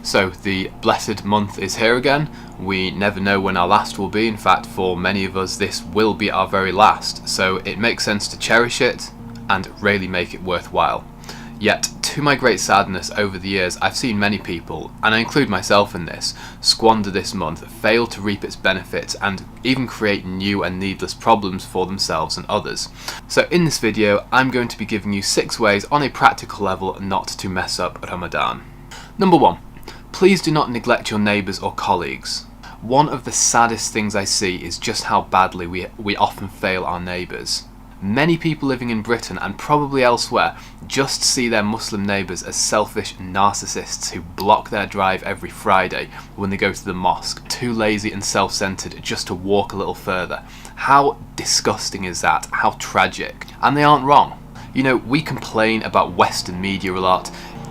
So the blessed month is here again. We never know when our last will be. In fact, for many of us, this will be our very last. So it makes sense to cherish it and really make it worthwhile. Yet, to my great sadness over the years, I've seen many people, and I include myself in this, squander this month, fail to reap its benefits, and even create new and needless problems for themselves and others. So in this video, I'm going to be giving you 6 ways on a practical level not to mess up Ramadan. Number 1. Please do not neglect your neighbours or colleagues. One of the saddest things I see is just how badly we often fail our neighbours. Many people living in Britain and probably elsewhere just see their Muslim neighbours as selfish narcissists who block their drive every Friday when they go to the mosque, too lazy and self-centred just to walk a little further. How disgusting is that? How tragic. And they aren't wrong. You know, we complain about Western media a lot.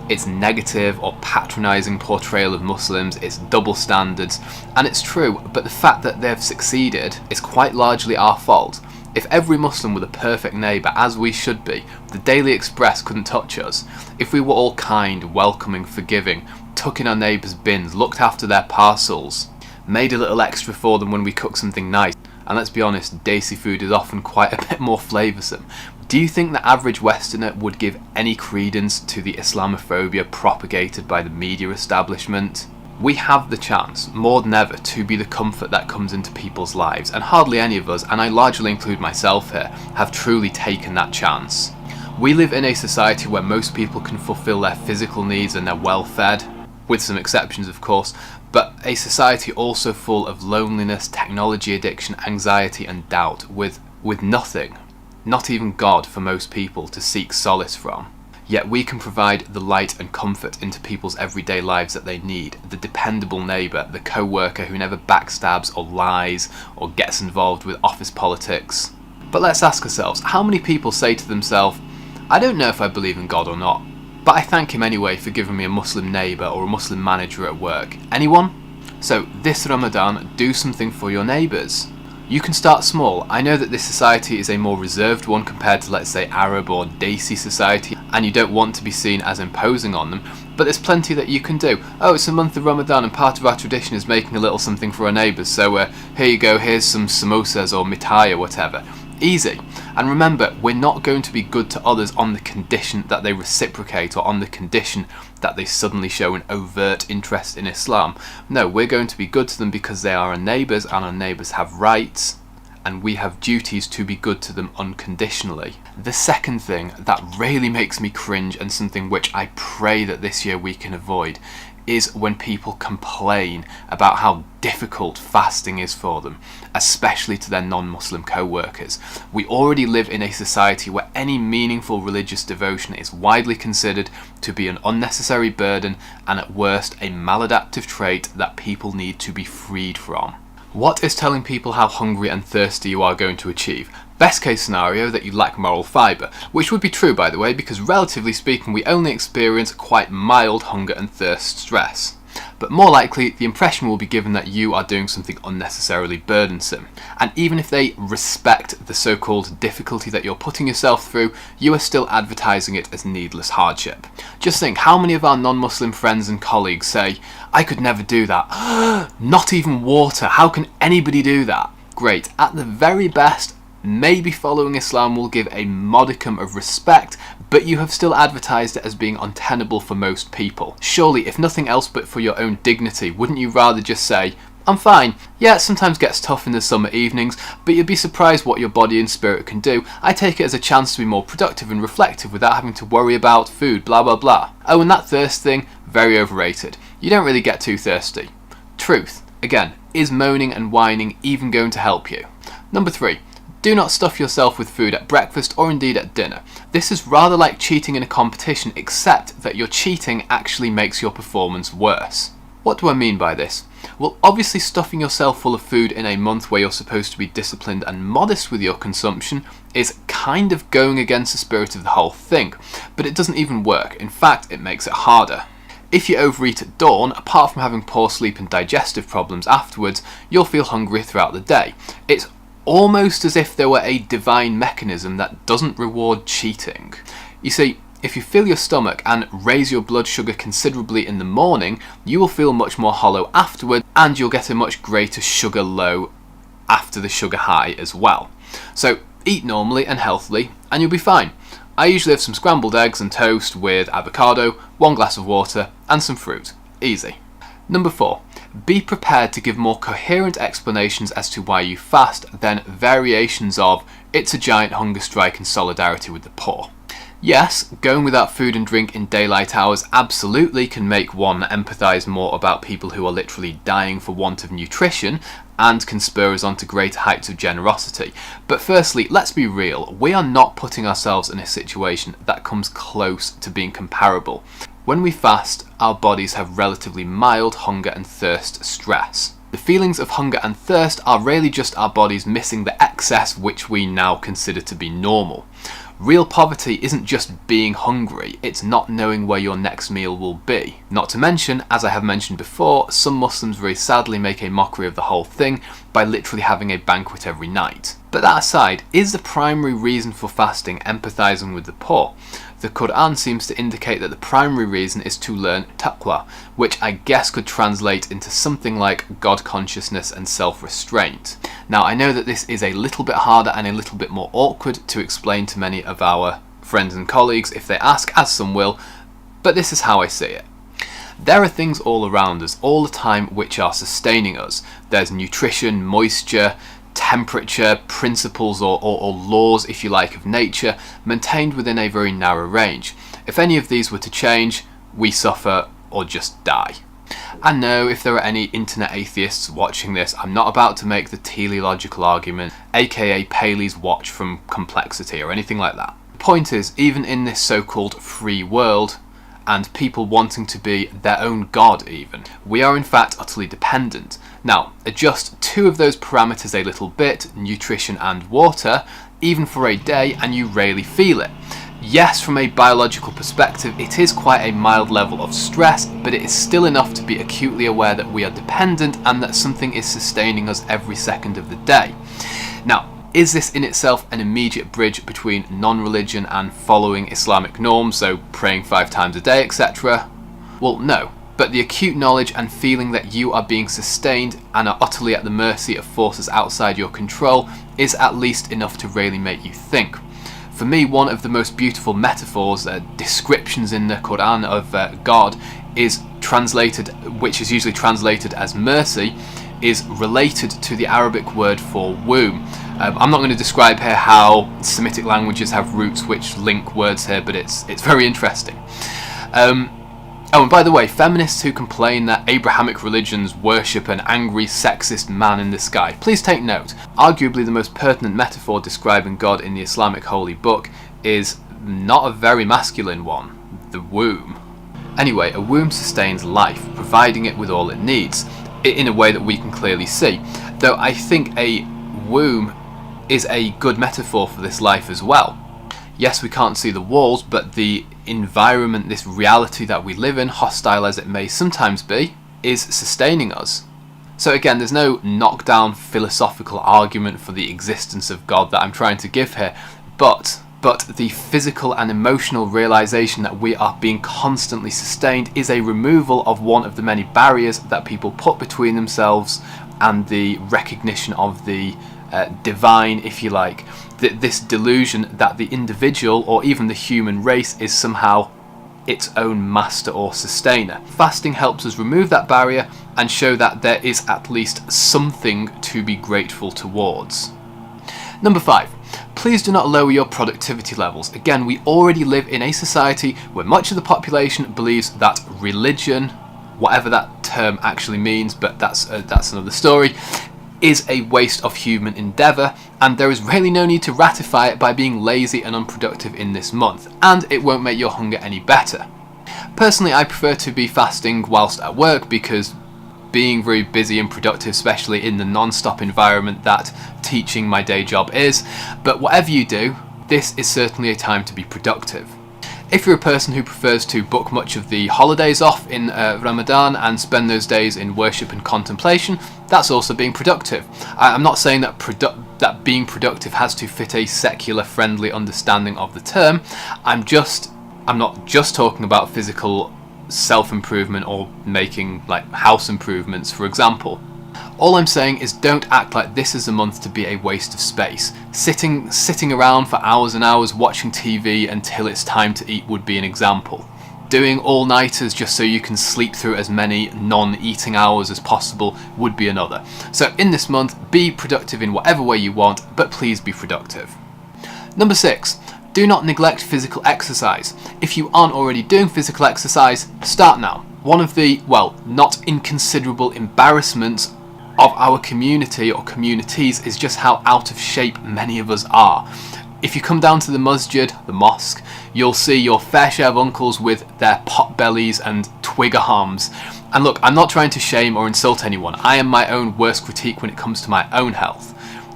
It's negative or patronising portrayal of Muslims, it's double standards, and it's true, but the fact that they've succeeded is quite largely our fault. If every Muslim were the perfect neighbour, as we should be, the Daily Express couldn't touch us. If we were all kind, welcoming, forgiving, took in our neighbours' bins, looked after their parcels, made a little extra for them when we cook something nice, and let's be honest, desi food is often quite a bit more flavoursome. Do you think the average Westerner would give any credence to the Islamophobia propagated by the media establishment? We have the chance, more than ever, to be the comfort that comes into people's lives, and hardly any of us, and I largely include myself here, have truly taken that chance. We live in a society where most people can fulfill their physical needs and they're well fed, with some exceptions of course, but a society also full of loneliness, technology addiction, anxiety and doubt, with nothing, not even God for most people, to seek solace from. Yet we can provide the light and comfort into people's everyday lives that they need. The dependable neighbour, the co-worker who never backstabs or lies or gets involved with office politics. But let's ask ourselves, how many people say to themselves, I don't know if I believe in God or not, but I thank him anyway for giving me a Muslim neighbour or a Muslim manager at work. Anyone? So this Ramadan, do something for your neighbours. You can start small. I know that this society is a more reserved one compared to, let's say, Arab or Desi society, and you don't want to be seen as imposing on them, but there's plenty that you can do. Oh, it's the month of Ramadan and part of our tradition is making a little something for our neighbours, so here you go, here's some samosas or mitai or whatever. Easy. And remember, we're not going to be good to others on the condition that they reciprocate or on the condition that they suddenly show an overt interest in Islam. No, we're going to be good to them because they are our neighbours and our neighbours have rights and we have duties to be good to them unconditionally. The second thing that really makes me cringe and something which I pray that this year we can avoid is when people complain about how difficult fasting is for them, especially to their non-Muslim co-workers. We already live in a society where any meaningful religious devotion is widely considered to be an unnecessary burden and at worst a maladaptive trait that people need to be freed from. What is telling people how hungry and thirsty you are going to achieve? Best case scenario, that you lack moral fibre, which would be true by the way, because relatively speaking we only experience quite mild hunger and thirst stress. But more likely, the impression will be given that you are doing something unnecessarily burdensome. And even if they respect the so-called difficulty that you're putting yourself through, you are still advertising it as needless hardship. Just think, how many of our non-Muslim friends and colleagues say, I could never do that. Not even water, how can anybody do that? Great, at the very best, maybe following Islam will give a modicum of respect, but you have still advertised it as being untenable for most people. Surely, if nothing else but for your own dignity, wouldn't you rather just say, I'm fine. Yeah, it sometimes gets tough in the summer evenings, but you'd be surprised what your body and spirit can do. I take it as a chance to be more productive and reflective without having to worry about food, blah blah blah. Oh, and that thirst thing, very overrated. You don't really get too thirsty. Truth, again, is moaning and whining even going to help you? Number 3. Do not stuff yourself with food at breakfast or indeed at dinner. This is rather like cheating in a competition, except that your cheating actually makes your performance worse. What do I mean by this? Well, obviously stuffing yourself full of food in a month where you're supposed to be disciplined and modest with your consumption is kind of going against the spirit of the whole thing, but it doesn't even work. In fact, it makes it harder. If you overeat at dawn, apart from having poor sleep and digestive problems afterwards, you'll feel hungry throughout the day. It's almost as if there were a divine mechanism that doesn't reward cheating. You see, If you fill your stomach and raise your blood sugar considerably in the morning, you will feel much more hollow afterward, and you'll get a much greater sugar low after the sugar high as well. So eat normally and healthily and you'll be fine. I usually have some scrambled eggs and toast with avocado, 1 glass of water and some fruit. Easy. Number 4. Be prepared to give more coherent explanations as to why you fast than variations of "it's a giant hunger strike in solidarity with the poor." Yes, going without food and drink in daylight hours absolutely can make one empathise more about people who are literally dying for want of nutrition, and can spur us on to greater heights of generosity. But firstly, let's be real, we are not putting ourselves in a situation that comes close to being comparable. When we fast, our bodies have relatively mild hunger and thirst stress. The feelings of hunger and thirst are really just our bodies missing the excess which we now consider to be normal. Real poverty isn't just being hungry, it's not knowing where your next meal will be. Not to mention, as I have mentioned before, some Muslims very sadly make a mockery of the whole thing by literally having a banquet every night. But that aside, is the primary reason for fasting empathising with the poor? The Quran seems to indicate that the primary reason is to learn taqwa, which I guess could translate into something like God consciousness and self-restraint. Now I know that this is a little bit harder and a little bit more awkward to explain to many of our friends and colleagues if they ask, as some will, but this is how I see it. There are things all around us all the time which are sustaining us. There's nutrition, moisture, temperature, principles or laws, if you like, of nature, maintained within a very narrow range. If any of these were to change, we suffer or just die. And no, if there are any internet atheists watching this, I'm not about to make the teleological argument, aka Paley's watch from Complexity or anything like that. The point is, even in this so-called free world, and people wanting to be their own god even, we are in fact utterly dependent. Now, adjust 2 of those parameters a little bit, nutrition and water, even for a day, and you rarely feel it. Yes, from a biological perspective, it is quite a mild level of stress, but it is still enough to be acutely aware that we are dependent and that something is sustaining us every second of the day. Now, is this in itself an immediate bridge between non-religion and following Islamic norms, so praying 5 times a day, etc.? Well, no. But the acute knowledge and feeling that you are being sustained and are utterly at the mercy of forces outside your control is at least enough to really make you think. For me, one of the most beautiful metaphors, descriptions in the Quran of God is translated, which is usually translated as mercy, is related to the Arabic word for womb. I'm not going to describe here how Semitic languages have roots which link words here, but it's very interesting. Oh, and by the way, feminists who complain that Abrahamic religions worship an angry, sexist man in the sky, please take note. Arguably the most pertinent metaphor describing God in the Islamic holy book is not a very masculine one, the womb. Anyway, a womb sustains life, providing it with all it needs, in a way that we can clearly see. Though I think a womb is a good metaphor for this life as well. Yes, we can't see the walls, but the environment, this reality that we live in, hostile as it may sometimes be, is sustaining us. So again, there's no knockdown philosophical argument for the existence of God that I'm trying to give here, but the physical and emotional realization that we are being constantly sustained is a removal of one of the many barriers that people put between themselves and the recognition of the divine, if you like. This delusion that the individual or even the human race is somehow its own master or sustainer. Fasting helps us remove that barrier and show that there is at least something to be grateful towards. Number 5. Please do not lower your productivity levels. Again, we already live in a society where much of the population believes that religion, whatever that term actually means, but that's another story, is a waste of human endeavour, and there is really no need to ratify it by being lazy and unproductive in this month, and it won't make your hunger any better. Personally, I prefer to be fasting whilst at work because being very busy and productive, especially in the non-stop environment that teaching my day job is, but whatever you do, this is certainly a time to be productive. If you're a person who prefers to book much of the holidays off in Ramadan and spend those days in worship and contemplation, that's also being productive. I'm not saying that being productive has to fit a secular friendly understanding of the term. I'm just I'm not just talking about physical self-improvement or making like house improvements, for example. All I'm saying is don't act like this is a month to be a waste of space. Sitting around for hours and hours watching TV until it's time to eat would be an example. Doing all-nighters just so you can sleep through as many non-eating hours as possible would be another. So in this month, be productive in whatever way you want, but please be productive. Number 6. Do not neglect physical exercise. If you aren't already doing physical exercise, start now. One of the, well, not inconsiderable embarrassments of our community or communities is just how out of shape many of us are. If you come down to the masjid, the mosque, you'll see your fair share of uncles with their pot bellies and twigger arms. And look, I'm not trying to shame or insult anyone. I am my own worst critique when it comes to my own health.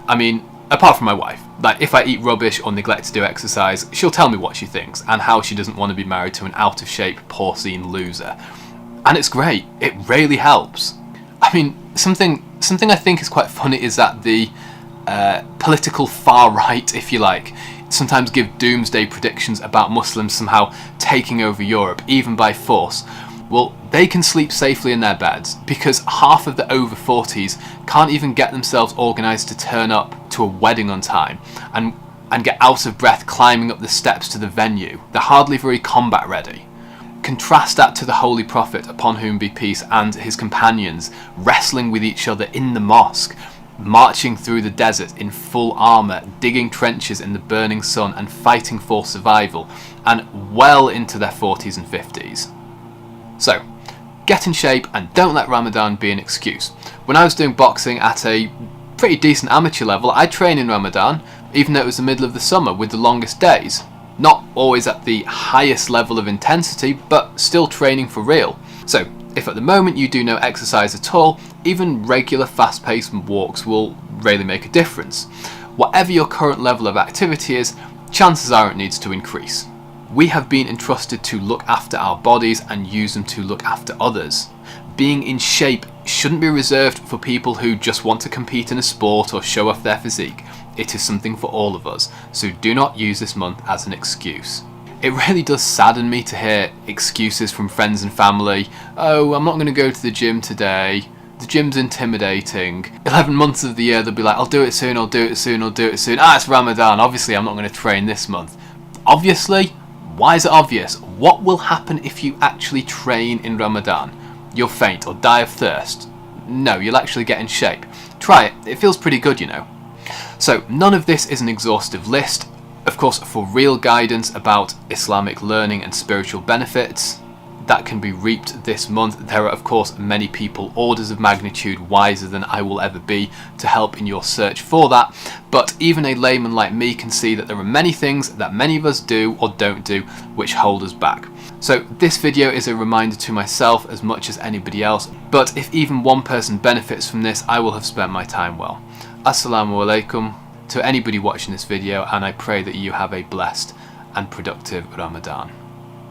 I mean, apart from my wife. Like, if I eat rubbish or neglect to do exercise, she'll tell me what she thinks and how she doesn't want to be married to an out-of-shape, porcine loser. And it's great. It really helps. I mean, something I think is quite funny is that the political far right, if you like, sometimes give doomsday predictions about Muslims somehow taking over Europe, even by force. Well, they can sleep safely in their beds because half of the over 40s can't even get themselves organised to turn up to a wedding on time and get out of breath climbing up the steps to the venue. They're hardly very combat ready. Contrast that to the Holy Prophet, upon whom be peace, and his companions wrestling with each other in the mosque, marching through the desert in full armour, digging trenches in the burning sun and fighting for survival, and well into their 40s and 50s. So, get in shape and don't let Ramadan be an excuse. When I was doing boxing at a pretty decent amateur level, I train in Ramadan, even though it was the middle of the summer with the longest days. Not always at the highest level of intensity, but still training for real. So, if at the moment you do no exercise at all, even regular fast-paced walks will really make a difference. Whatever your current level of activity is, chances are it needs to increase. We have been entrusted to look after our bodies and use them to look after others. Being in shape shouldn't be reserved for people who just want to compete in a sport or show off their physique. It is something for all of us, so do not use this month as an excuse. It really does sadden me to hear excuses from friends and family. Oh, I'm not going to go to the gym today. The gym's intimidating. 11 months of the year they'll be like, I'll do it soon, I'll do it soon, I'll do it soon. Ah, it's Ramadan, obviously I'm not going to train this month. Obviously? Why is it obvious? What will happen if you actually train in Ramadan? You'll faint or die of thirst? No, you'll actually get in shape. Try it, it feels pretty good, you know. So, none of this is an exhaustive list. Of course, for real guidance about Islamic learning and spiritual benefits that can be reaped this month, there are of course many people orders of magnitude wiser than I will ever be to help in your search for that, but even a layman like me can see that there are many things that many of us do or don't do which hold us back. So this video is a reminder to myself as much as anybody else, but if even one person benefits from this, I will have spent my time well. Assalamu alaikum to anybody watching this video, and I pray that you have a blessed and productive Ramadan.